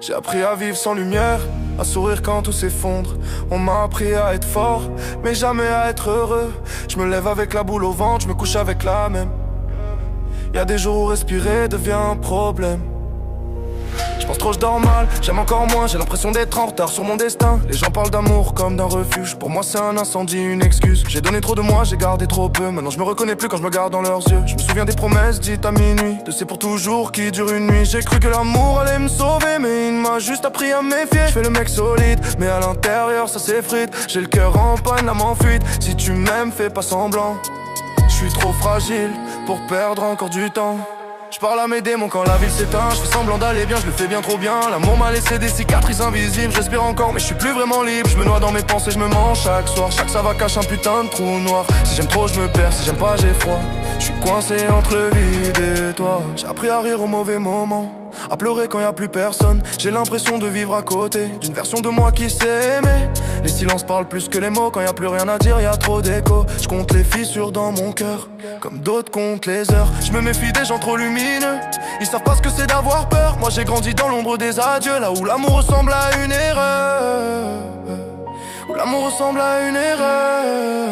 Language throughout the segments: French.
J'ai appris à vivre sans lumière, à sourire quand tout s'effondre. On m'a appris à être fort, mais jamais à être heureux. Je me lève avec la boule au ventre, je me couche avec la même. Y'a des jours où respirer devient un problème. Je pense trop, je dors mal, j'aime encore moins. J'ai l'impression d'être en retard sur mon destin. Les gens parlent d'amour comme d'un refuge. Pour moi c'est un incendie, une excuse. J'ai donné trop de moi, j'ai gardé trop peu. Maintenant je me reconnais plus quand je me regarde dans leurs yeux. Je me souviens des promesses dites à minuit, de c'est pour toujours qui dure une nuit. J'ai cru que l'amour allait me sauver, mais il m'a juste appris à me méfier. Je fais le mec solide, mais à l'intérieur ça s'effrite. J'ai le cœur en panne, l'âme en fuite. Si tu m'aimes, fais pas semblant. Je suis trop fragile pour perdre encore du temps. Je parle à mes démons quand la ville s'éteint. Je fais semblant d'aller bien, je le fais bien trop bien. L'amour m'a laissé des cicatrices invisibles. J'espère encore mais je suis plus vraiment libre. Je me noie dans mes pensées, je me mens chaque soir. Chaque ça va cache un putain de trou noir. Si j'aime trop je me perds, si j'aime pas j'ai froid. Je suis coincé entre le vide et toi. J'ai appris à rire au mauvais moment, à pleurer quand y a plus personne. J'ai l'impression de vivre à côté d'une version de moi qui s'est aimée. Les silences parlent plus que les mots. Quand y a plus rien à dire, y a trop d'écho. Je compte les fissures dans mon cœur, comme d'autres comptent les heures. Je me méfie des gens trop lumineux, ils savent pas ce que c'est d'avoir peur. Moi j'ai grandi dans l'ombre des adieux, là où l'amour ressemble à une erreur. Où l'amour ressemble à une erreur.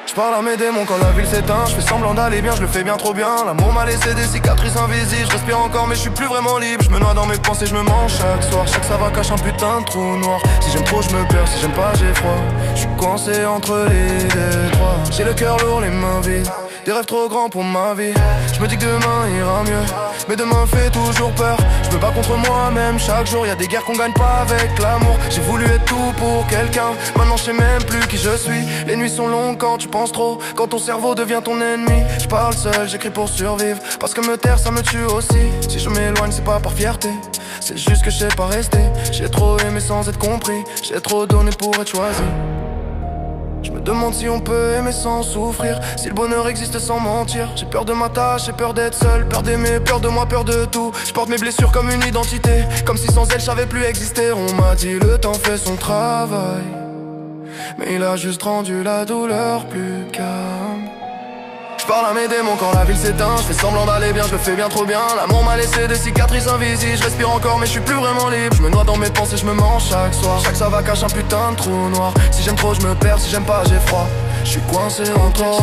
Je parle à mes démons quand la ville s'éteint. Je fais semblant d'aller bien, je le fais bien trop bien. L'amour m'a laissé des cicatrices invisibles. Je respire encore mais je suis plus vraiment libre. Je me noie dans mes pensées, je me mens chaque soir. Chaque ça va cache un putain de trou noir. Si j'aime trop je me perds, si j'aime pas j'ai froid. Je suis coincé entre les détroits. J'ai le cœur lourd, les mains vides, des rêves trop grands pour ma vie. Je me dis que demain ira mieux, mais demain fait toujours peur. Je me bats contre moi-même chaque jour. Y'a des guerres qu'on gagne pas avec l'amour. J'ai voulu être tout pour quelqu'un, maintenant je sais même plus qui je suis. Les nuits sont longues quand tu penses trop, quand ton cerveau devient ton ennemi. Je parle seul, j'écris pour survivre, parce que me taire ça me tue aussi. Si je m'éloigne c'est pas par fierté, c'est juste que je sais pas rester. J'ai trop aimé sans être compris, j'ai trop donné pour être choisi. Je me demande si on peut aimer sans souffrir, si le bonheur existe sans mentir. J'ai peur de ma tâche, j'ai peur d'être seul, peur d'aimer, peur de moi, peur de tout. Je porte mes blessures comme une identité, comme si sans elle je savais plus exister. On m'a dit le temps fait son travail, mais il a juste rendu la douleur plus calme. Je parle à mes démons quand la ville s'éteint. Je fais semblant d'aller bien, je le fais bien trop bien. L'amour m'a laissé des cicatrices invisibles. Je respire encore mais je suis plus vraiment libre. Je me noie dans mes pensées, je me mens chaque soir. Chaque ça va cache un putain de trou noir. Si j'aime trop je me perds, si j'aime pas j'ai froid. Je suis coincé entre toi.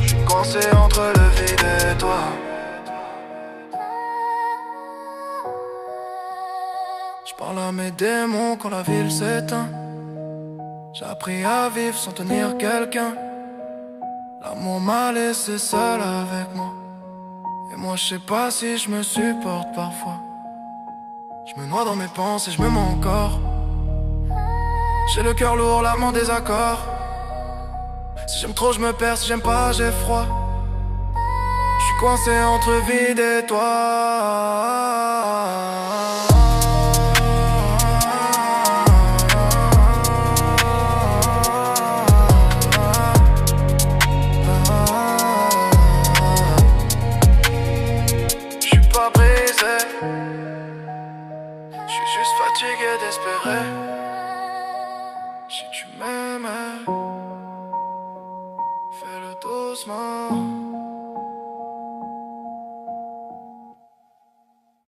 Je suis coincé entre le vide et toi. Je parle à mes démons quand la ville s'éteint. J'ai appris à vivre sans tenir quelqu'un. L'amour m'a laissé seul avec moi, et moi je sais pas si je me supporte parfois. Je me noie dans mes pensées, je me mens encore. J'ai le cœur lourd, l'âme en désaccord. Si j'aime trop je me perds, si j'aime pas j'ai froid. Je suis coincé entre vide et toi. Je suis juste fatigué d'espérer. Si tu m'aimes, fais-le doucement.